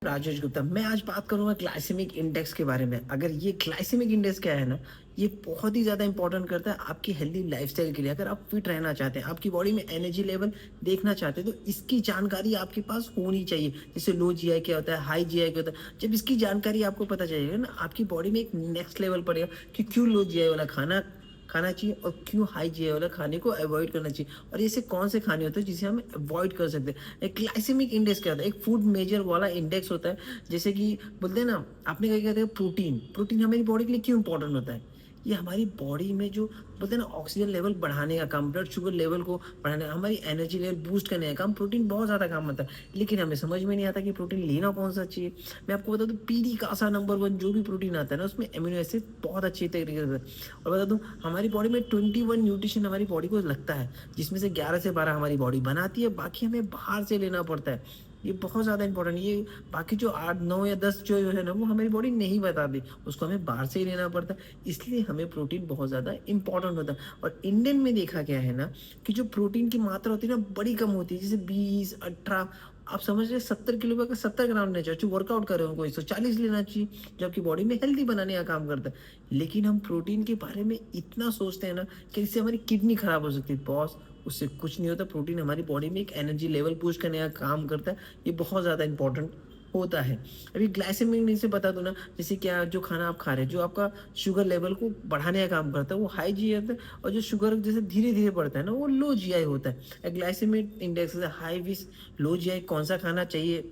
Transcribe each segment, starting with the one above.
राजेश गुप्ता। मैं आज बात करूँगा ग्लाइसेमिक इंडेक्स के बारे में। अगर ये ग्लाइसेमिक इंडेक्स क्या है ना, ये बहुत ही ज़्यादा इंपॉर्टेंट करता है आपकी हेल्दी लाइफ़स्टाइल के लिए। अगर आप फिट रहना चाहते हैं, आपकी बॉडी में एनर्जी लेवल देखना चाहते हैं, तो इसकी जानकारी आपके पास होनी चाहिए। जैसे लो जीआई क्या होता है, हाई जीआई क्या होता है। जब इसकी जानकारी आपको पता चलेगा ना, आपकी बॉडी में एक नेक्स्ट लेवल पड़ेगा कि क्यों लो जीआई वाला खाना खाना चाहिए और क्यों हाई जीआई वाला खाने को अवॉइड करना चाहिए, और ऐसे कौन से खाने होते हैं जिसे हम अवॉइड कर सकते हैं। एक ग्लाइसेमिक इंडेक्स क्या होता है, एक फूड मेजर वाला इंडेक्स होता है। जैसे कि बोलते हैं ना, आपने क्या कहते हैं, प्रोटीन। प्रोटीन हमारी बॉडी के लिए क्यों इंपॉर्टेंट होता है? ये हमारी बॉडी में जो बोलते हैं ना, ऑक्सीजन लेवल बढ़ाने का काम, ब्लड शुगर लेवल को बढ़ाने, हमारी एनर्जी लेवल बूस्ट करने का काम प्रोटीन बहुत ज़्यादा काम आता है। लेकिन हमें समझ में नहीं आता कि प्रोटीन लेना कौन सा चाहिए। मैं आपको बता दूं, पीडी कासा नंबर 1 जो भी प्रोटीन आता है ना, उसमें अमीनो एसिड बहुत अच्छी तरीके से। और बता दूं, हमारी बॉडी में 21 न्यूट्रिशन हमारी बॉडी को लगता है, जिसमें से 11 से 12 हमारी बॉडी बनाती है, बाकी हमें बाहर से लेना पड़ता है। ये बहुत ज़्यादा इंपॉर्टेंट। ये बाकी जो 8 9 या 10 जो है ना, वो हमारी बॉडी नहीं बताती, उसको हमें बाहर से ही लेना पड़ता है। इसलिए हमें प्रोटीन बहुत ज़्यादा इंपॉर्टेंट होता है। और इंडियन में देखा गया है ना, कि जो प्रोटीन की मात्रा होती है ना, बड़ी कम होती है। जैसे 20 18, आप समझ रहे, 70 किलो का 70 ग्राम लेना चाहिए। जो वर्कआउट कर रहे हो उनको 140 लेना चाहिए, जो आपकी बॉडी में हेल्दी बनाने का काम करता है। लेकिन हम प्रोटीन के बारे में इतना सोचते हैं ना, कि इससे हमारी किडनी खराब हो सकती है। बॉस, उससे कुछ नहीं होता। प्रोटीन हमारी बॉडी में एक एनर्जी लेवल बूस्ट करने का काम करता है। ये बहुत ज़्यादा इंपॉर्टेंट होता है। अभी ग्लाइसेमिक से बता दो ना, जैसे क्या, जो खाना आप खा रहे हैं, जो आपका शुगर लेवल को बढ़ाने का काम करता है, वो हाई जीआई होता है। और जो शुगर जैसे धीरे धीरे बढ़ता है ना, वो लो जीआई होता है। ग्लाइसेमिक इंडेक्स हाई विस लो जीआई, कौन सा खाना चाहिए,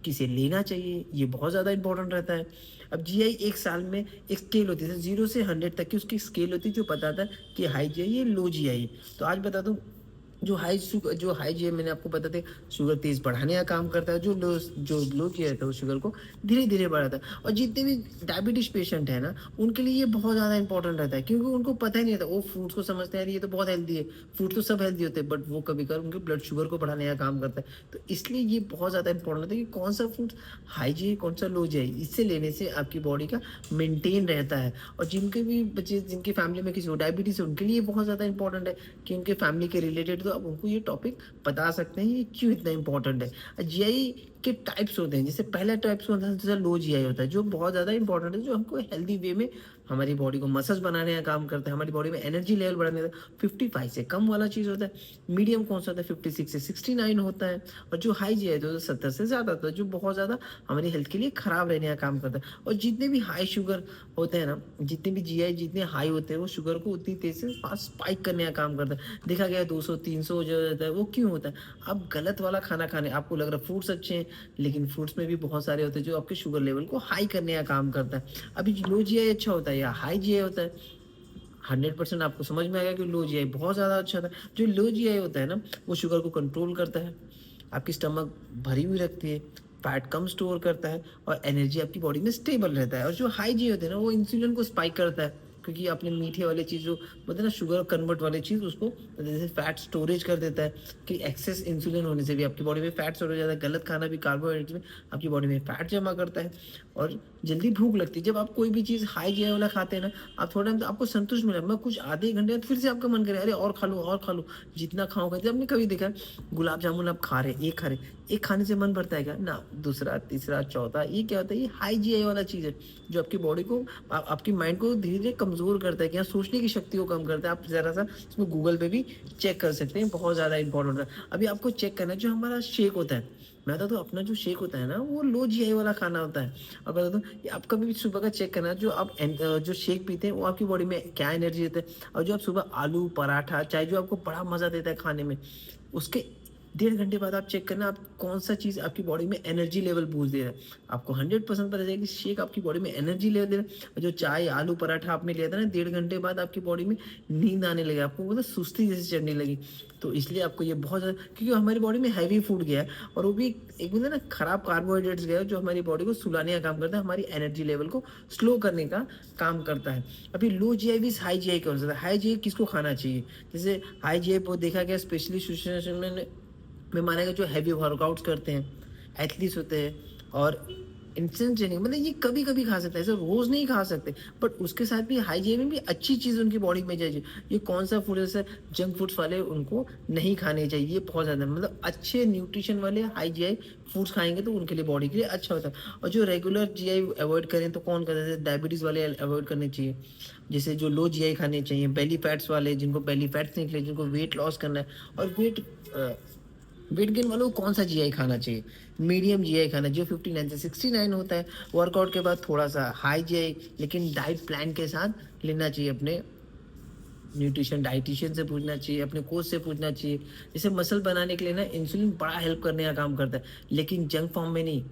किसे लेना चाहिए, ये बहुत ज़्यादा इंपॉर्टेंट रहता है। अब जीआई एक साल में एक स्केल होती है, 0 से 100 तक की उसकी स्केल होती है, जो बताता है कि हाई जीआई ये लो जीआई। तो आज बता दूं, जो हाई जीआई मैंने आपको बताते हैं, शुगर तेज बढ़ाने का काम करता है। जो लो जीआई था, वो शुगर को धीरे धीरे बढ़ाता है। और जितने भी डायबिटीज पेशेंट है ना, उनके लिए ये बहुत ज़्यादा इंपॉर्टेंट रहता है, क्योंकि उनको पता ही नहीं रहता। वो फ्रूट्स को समझते हैं, यार ये तो बहुत हेल्दी है, फ्रूट तो सब हेल्दी होते हैं, बट वो कभी कभी उनके ब्लड शुगर को बढ़ाने का काम करता है। तो इसलिए ये बहुत ज़्यादा इंपॉर्टेंट होता है कि कौन सा फ्रूट हाई जीआई, कौन सा लो जीआई। इससे लेने से आपकी बॉडी का मेंटेन रहता है। और जिनके भी बच्चे, जिनकी फैमिली में किसी को डायबिटीज है, उनके लिए बहुत ज़्यादा इंपॉर्टेंट है कि उनके फैमिली के रिलेटेड, तो आप उनको ये टॉपिक बता सकते हैं ये क्यों इतना इंपॉर्टेंट है। जीआई के टाइप्स होते हैं। जैसे पहला टाइप्स होता है, जैसे लो जीआई होता है, जो बहुत ज़्यादा इंपॉर्टेंट है, जो हमको हेल्दी वे में हमारी बॉडी को मसल्स बनाने का काम करता है, हमारी बॉडी में एनर्जी लेवल बढ़ाने का। 55 से कम वाला चीज़ होता है। मीडियम कौन सा होता है, 56 से 69 होता है। और जो हाई जीआई होता है, 70 से ज़्यादा होता है, जो बहुत ज़्यादा हमारी हेल्थ के लिए खराब रहने का काम करता है। और जितने भी हाई शुगर होते हैं ना, जितने भी जीआई जितने हाई होते हैं, वो शुगर को उतनी तेज से फास्ट स्पाइक करने का काम करता है। देखा गया 200 300 जो रहता है, वो क्यों होता है? आप गलत वाला खाना खाने, आपको लग रहा है फ्रूट्स अच्छे हैं, लेकिन फ्रूट्स में भी बहुत सारे होते हैं जो आपके शुगर लेवल को हाई करने का काम करता है। अभी लो जीआई अच्छा होता है या हाई जीआई होता है, 100% आपको समझ में आएगा कि लो जीआई बहुत ज़्यादा अच्छा होता है। जो लो जीआई होता है ना, वो शुगर को कंट्रोल करता है, आपकी स्टमक भरी हुई रखती है, फैट कम स्टोर करता है, और एनर्जी आपकी बॉडी में स्टेबल रहता है। और जो हाई जीआई होता है ना, वो इंसुलिन को स्पाइक करता है, क्योंकि आपने मीठे वाले चीज़ जो बोलते हैं ना, शुगर कन्वर्ट वाली चीज़, उसको जैसे फैट स्टोरेज कर देता है। कि एक्सेस इंसुलिन होने से भी आपकी बॉडी में फैट स्टोरेज हो जाता है। गलत खाना भी कार्बोहाइड्रेट में आपकी बॉडी में फैट जमा करता है, और जल्दी भूख लगती है। जब आप कोई भी चीज़ हाई जीआई वाला खाते हैं ना, आप थोड़ा टाइम तो आपको संतुष्ट मिला, मैं कुछ आधे घंटे बाद फिर से आपका मन करे, अरे और खा लो और खा लो, जितना खाओगे। जब आपने कभी देखा है, गुलाब जामुन आप खा रहे, एक खा रहे, एक खाने से मन भरता है क्या? ना, दूसरा तीसरा चौथा। ये क्या होता है? ये हाई जीआई वाला चीज़ है, जो आपकी बॉडी को, आपकी माइंड को धीरे धीरे कमज़ोर करता है, कि यहाँ सोचने की शक्ति को कम करता है। आप ज़रा सा इसमें गूगल पे भी चेक कर सकते हैं, बहुत ज़्यादा इंपॉर्टेंट है। अभी आपको चेक करना है, जो हमारा शेक होता है, मैं बता दूँ, अपना जो शेक होता है ना, वो लो जीआई वाला खाना होता है। और बता दूँ, ये आप कभी भी सुबह का चेक करना, जो आप जो शेक पीते हैं, वो आपकी बॉडी में क्या एनर्जी देता है। और जो आप सुबह आलू पराठा चाय, जो आपको बड़ा मज़ा देता है खाने में, उसके 1.5 घंटे बाद आप चेक करना, आप कौन सा चीज़ आपकी बॉडी में एनर्जी लेवल बूस्ट दे रहा है। आपको 100% पता चलेगा कि शेक आपकी बॉडी में एनर्जी लेवल दे रहा है। और जो चाय आलू पराठा आपने लिया था ना, 1.5 घंटे बाद आपकी बॉडी में नींद आने लगे, आपको मतलब सुस्ती जैसी चढ़ने लगी। तो इसलिए आपको ये बहुत ज़्यादा, क्योंकि हमारी बॉडी में हैवी फूड गया है, और वो भी एक बोलते हैं ना, खराब कार्बोहाइड्रेट्स गया है, जो हमारी बॉडी को सुलाने का काम करता है, हमारी एनर्जी लेवल को स्लो करने का काम करता है। अभी लो जीआई भी हाई जीआई का हो सकता है। हाई जीआई किसको खाना चाहिए? जैसे हाई जीआई को देखा गया स्पेशली सिचुएशन में माना गया, जो हैवी वर्कआउट्स करते हैं, एथलीट्स होते हैं, और इंस्टेंट ट्रेनिंग मतलब ये कभी-कभी खा सकते हैं, ऐसे रोज़ नहीं खा सकते। बट उसके साथ भी हाइजीन में भी अच्छी चीज़ उनकी बॉडी में जाए। ये कौन-सा फूड जैसे जंक फूड्स वाले उनको नहीं खाने चाहिए, ये बहुत ज़्यादा मतलब अच्छे न्यूट्रिशन वाले हाइजीन फूड्स खाएँगे तो उनके लिए बॉडी के लिए अच्छा होता है। और जो रेगुलर जीआई अवॉइड करें तो कौन करता है? जैसे डायबिटीज़ वाले अवॉइड करने चाहिए। जैसे जो लो जीआई खाने चाहिए, बेली फैट्स वाले जिनको बेली फैट्स निकले, जिनको वेट लॉस करना है और अ वेट गेन वालों को कौन-सा जीआई खाना चाहिए? मीडियम जीआई खाना जो 59 से 69 होता है। वर्कआउट के बाद थोड़ा-सा हाई जीआई लेकिन डाइट प्लान के साथ लेना चाहिए। अपने न्यूट्रिशन डायटीशियन से पूछना चाहिए, अपने कोच से पूछना चाहिए। जैसे मसल बनाने के लिए ना इंसुलिन बड़ा हेल्प करने का काम करता है, लेकिन जंक फॉर्म में नहीं।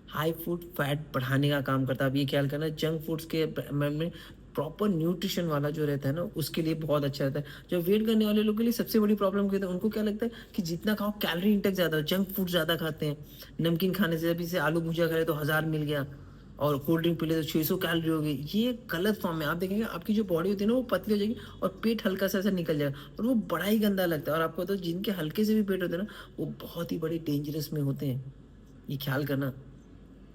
हाई फूड फैट बढ़ाने का काम करता है। आप ये ख्याल करना जंक फूड्स के में प्रॉपर न्यूट्रिशन वाला जो रहता है ना उसके लिए बहुत अच्छा रहता है। जो वेट करने वाले लोगों के लिए सबसे बड़ी प्रॉब्लम क्या होता है, उनको क्या लगता है कि जितना खाओ कैलोरी इंटेक ज़्यादा हो, जंक फूड ज़्यादा खाते हैं। नमकीन खाने से अभी से आलू भुजिया खाए तो 1000 मिल गया और कोल्ड ड्रिंक पी ले तो 600 कैलोरी हो गई। ये गलत फॉर्म है। आप देखेंगे आपकी जो बॉडी होती है ना वो पतली हो जाएगी और पेट हल्का सा ऐसा निकल जाएगा और वो बड़ा ही गंदा लगता है। और आपको तो जिनके हल्के से भी पेट होते हैं ना वो बहुत ही बड़े डेंजरस में होते हैं। ये ख्याल करना।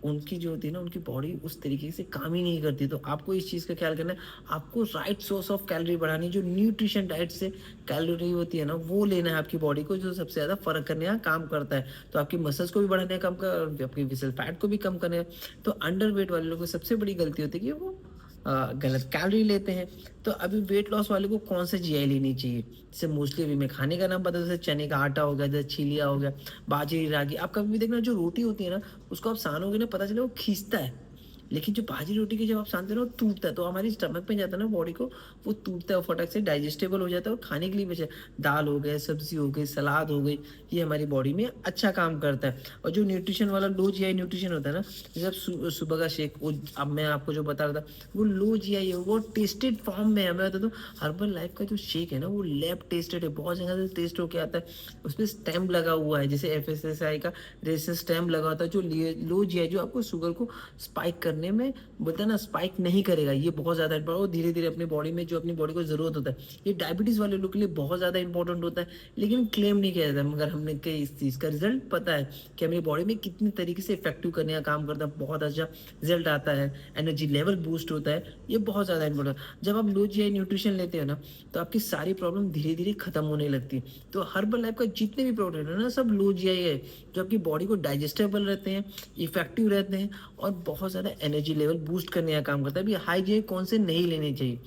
उनकी जो होती है ना, उनकी बॉडी उस तरीके से काम ही नहीं करती। तो आपको इस चीज़ का ख्याल करना है, आपको राइट सोर्स ऑफ कैलोरी बढ़ानी है, जो न्यूट्रिशन डाइट से कैलोरी होती है ना, वो लेना है आपकी बॉडी को, जो सबसे ज़्यादा फ़र्क करने का काम करता है। तो आपकी मसल्स को भी बढ़ाने का काम कर और आपकी विसल फैट को भी कम करने का। तो अंडरवेट वाले लोगों की सबसे बड़ी गलती होती है कि वो गलत कैलोरी लेते हैं। तो अभी वेट लॉस वाले को कौन सा जीआई लेनी चाहिए? जैसे मोस्टली अभी मैं खाने का नाम बता दूं, जैसे चने का आटा हो गया, जैसे चिलिया हो गया, बाजरी, रागी। आप कभी भी देखना जो रोटी होती है ना, उसको आप सानोगे ना पता चले वो खींचता है। लेकिन जो बाजरी रोटी की जब आप सानते हो ना वो टूटता है, तो हमारी स्टमक में जाता है ना बॉडी को, वो टूटता है, वो फटक से डाइजेस्टेबल हो जाता है और खाने के लिए बचा। दाल हो गए, सब्जी हो गई, सलाद हो गई, ये हमारी बॉडी में अच्छा काम करता है। और जो न्यूट्रिशन वाला लो जीआई न्यूट्रिशन होता है ना, जैसे आप सुबह का शेक, वो अब मैं आपको जो बता रहा था वो लो जीआई है, वो टेस्टेड फॉर्म में है। मैं बता दूं हर्बल लाइफ का जो शेक है ना वो लैब टेस्टेड है, बहुत जगह से टेस्ट होके आता है। उसमें स्टैम्प लगा हुआ है, जैसे एफएसएसआई का रेजिस्टेंस स्टैम्प लगा होता है, जो लो जीआई जो आपको शुगर को स्पाइक करने में बोलते हैं ना, स्पाइक नहीं करेगा। ये बहुत ज़्यादा इंपॉर्टेंट, वो धीरे धीरे अपनी बॉडी में जो अपनी बॉडी को ज़रूरत होता है, ये डायबिटीज़ वाले लोग के लिए बहुत ज़्यादा इंपॉर्टेंट होता है। लेकिन क्लेम नहीं किया जाता, मगर हमने के इस चीज़ का रिजल्ट पता है कि हमारी बॉडी में कितनी तरीके से इफेक्टिव करने का काम करता है। बहुत अच्छा रिजल्ट आता है, एनर्जी लेवल बूस्ट होता है, ये बहुत ज़्यादा इंपॉर्टेंट। जब आप लो जीआई न्यूट्रिशन लेते हो ना तो आपकी सारी प्रॉब्लम धीरे धीरे खत्म होने लगती है। तो हर्बल लाइफ का जितने भी प्रोडक्ट है ना सब लो जीआई है, जो आपकी बॉडी को डाइजेस्टेबल रहते हैं, इफेक्टिव रहते हैं और बहुत ज़्यादा एनर्जी लेवल बूस्ट करने का काम करता है। अभी हाई जीआई कौन से नहीं लेने चाहिए,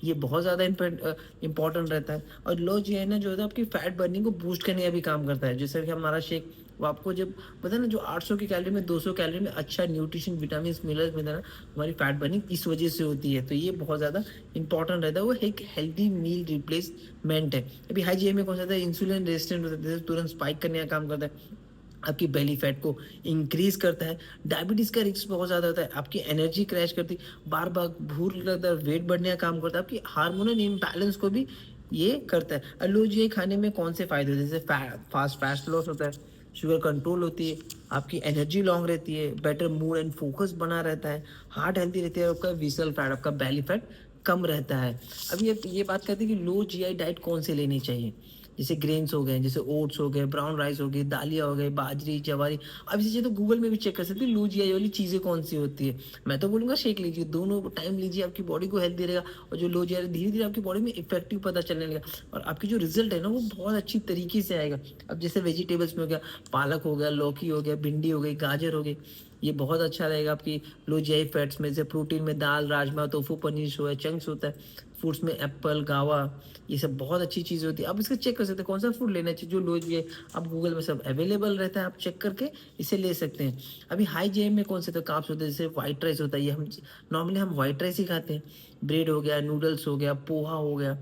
ये बहुत ज़्यादा इंपॉर्टेंट रहता है। और लो जीआई ना जो होता है आपकी फैट बर्निंग को बूस्ट करने का भी काम करता है। जैसे कि हमारा शेक, वो आपको जब पता है ना, जो 800 की कैलोरी में 200 कैलोरी में अच्छा न्यूट्रिशन विटामिन मिनरल्स मिलता है ना, हमारी फैट बर्निंग इस वजह से होती है। तो ये बहुत ज़्यादा इंपॉर्टेंट रहता है, वो एक हेल्दी मील रिप्लेसमेंट है। अभी हाई जीआई में कौन सा होता है, इंसुलिन रेजिस्टेंट होता है, जैसे तुरंत स्पाइक करने का काम करता है, आपकी बेली फैट को इंक्रीज करता है। डायबिटीज़ का रिस्क बहुत ज़्यादा होता है, आपकी एनर्जी क्रैश करती है, बार-बार भूख लगता है, वेट बढ़ने का काम करता है, आपकी हार्मोनल इम्बैलेंस को भी ये करता है। और लो जीआई खाने में कौन से फ़ायदे होते हैं, जैसे फास्ट फैट लॉस होता है, शुगर कंट्रोल होती है, आपकी एनर्जी लॉन्ग रहती है, बेटर मूड एंड फोकस बना रहता है, हार्ट हेल्दी रहती है, आपका विसल फैट, आपका बेली फैट कम रहता है। अब ये बात करते हैं कि लो जीआई डाइट कौन से लेनी चाहिए। जैसे ग्रेन्स हो गए, जैसे ओट्स हो गए, ब्राउन राइस हो गई, दालिया हो गई, बाजरी, जवारी। अब इसी चीज़ तो गूगल में भी चेक कर सकते हैं लो जीआई वाली चीज़ें कौन सी होती है। मैं तो बोलूँगा शेक लीजिए, दोनों टाइम लीजिए, आपकी बॉडी को हेल्दी रहेगा। और जो लो जीआई धीरे धीरे आपकी बॉडी में इफेक्टिव पता चलने लगेगा और आपकी जो रिजल्ट है ना वो बहुत अच्छी तरीके से आएगा। अब जैसे वेजिटेबल्स में हो गया, पालक हो गया, लौकी हो गया, भिंडी हो गई, गाजर हो गई, ये बहुत अच्छा रहेगा आपकी लो जीआई फैट्स में। जैसे प्रोटीन में दाल, rajma, tofu, paneer soya chunks होता है। फ्रूट्स में एप्पल, गावा, ये सब बहुत अच्छी चीज़ होती है। आप इसका चेक कर सकते हैं कौन सा फूड लेना चाहिए जो लो जीआई। आप गूगल में सब अवेलेबल रहता है, आप चेक करके इसे ले सकते हैं। अभी हाई जीआई में कौन से तो कार्ब्स होते हैं, जैसे व्हाइट राइस होता है, ये हम नॉर्मली हम व्हाइट राइस ही खाते हैं। ब्रेड हो गया, नूडल्स हो गया, पोहा हो गया,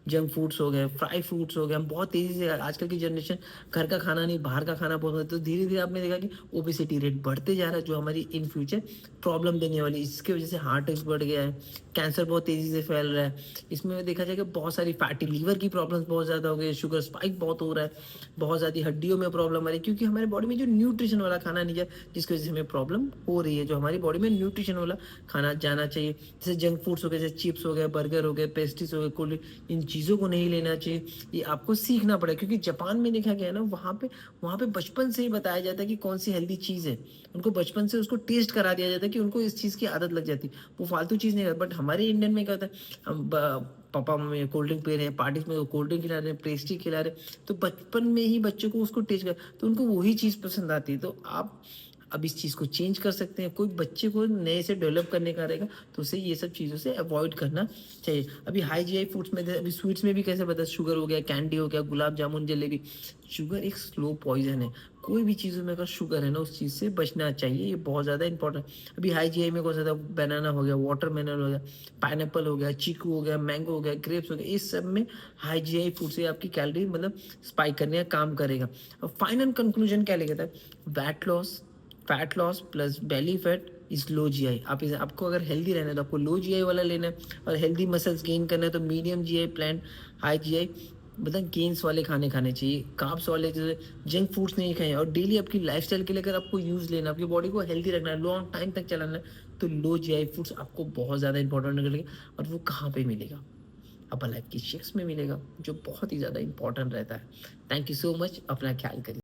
जंक फूड्स हो गए, फ्राई फ्रूट्स हो गए। हम बहुत तेज़ी से आजकल की जनरेशन घर का खाना नहीं बाहर का खाना बहुत होता है, तो धीरे धीरे आपने देखा कि ओबेसिटी रेट बढ़ते जा रहा है, जो हमारी इन फ्यूचर प्रॉब्लम देने वाली। इसकी वजह से हार्ट अटैक बढ़ गया है, कैंसर बहुत तेज़ी से फैल रहा है। इसमें देखा जाएगा बहुत सारी फैटी लीवर की प्रॉब्लम्स बहुत ज़्यादा हो गई, शुगर स्पाइक बहुत हो रहा है, बहुत ज़्यादा हड्डियों में प्रॉब्लम आ रही है, क्योंकि हमारे बॉडी में जो न्यूट्रिशन वाला खाना नहीं जाए, जिसकी वजह से हमें प्रॉब्लम हो रही है। जो हमारी बॉडी में न्यूट्रिशन वाला खाना जाना चाहिए, जैसे जंक फूड्स हो गए, जैसे चिप्स हो गए, बर्गर हो गए, पेस्ट्रीज हो गए, कोल्ड, इन चीज़ों को नहीं लेना चाहिए, ये आपको सीखना पड़ेगा। क्योंकि जापान में देखा गया है ना, वहाँ पे बचपन से ही बताया जाता है कि कौन-सी हेल्दी चीज़ है। उनको बचपन से उसको टेस्ट करा दिया जाता है कि उनको इस चीज़ की आदत लग जाती है। वो फालतू चीज़ नहीं बट हमारे इंडियन में क्या होता है, हम ब पापा-मम्मी कोल्ड ड्रिंक पी रहे हैं, पार्टीज़ में कोल्ड ड्रिंक खिला रहे हैं, पेस्ट्री खिला रहे हैं, तो बचपन में ही बच्चों को उसको टेस्ट कर, तो उनको वही चीज़ पसंद आती है। तो आप अब इस चीज़ को चेंज कर सकते हैं। कोई बच्चे को नए से डेवलप करने का रहेगा, तो उसे ये सब चीज़ों से अवॉइड करना चाहिए। अभी हाई जीआई फूड्स में अभी स्वीट्स में भी कैसे पता है, शुगर हो गया, कैंडी हो गया, गुलाब जामुन, जलेबी। शुगर एक स्लो पॉइज़न है। कोई भी चीज़ों में अगर शुगर है ना, उस चीज़ से बचना चाहिए। ये बहुत ज़्यादा इंपॉर्टेंट। अभी हाई जीआई में कौन-सा था, बनाना हो गया, वाटरमेलन हो गया, पाइनएप्पल हो गया, चीकू हो गया, मैंगो हो गया, ग्रेप्स हो गया। इस सब में हाई जीआई फूड से आपकी कैलोरी मतलब स्पाइक करने का काम करेगा। और फाइनल कंक्लूजन क्या लिखा था, weight loss, fat loss plus belly fat is low GI. आप इसे, आपको अगर हेल्दी रहना है तो आपको लो जीआई वाला लेना है, और हेल्दी मसल्स गेन करना है तो medium GI, plant high GI मतलब गेन्स वाले खाने खाने चाहिए। कार्ब्स वाले जैसे जंक फूड्स नहीं खाएं। और डेली आपकी लाइफस्टाइल के लिए अगर आपको यूज़ लेना, आपकी बॉडी को हेल्दी रखना है, लॉन्ग टाइम तक चलाना है, तो लो जीआई फूड्स आपको बहुत ज़्यादा इंपॉर्टेंट लगेगा। और वो कहाँ पे मिलेगा, अपना लाइफ की शेक्स में मिलेगा, जो बहुत ही ज़्यादा इंपॉर्टेंट रहता है। थैंक यू सो मच, अपना ख्याल करिए।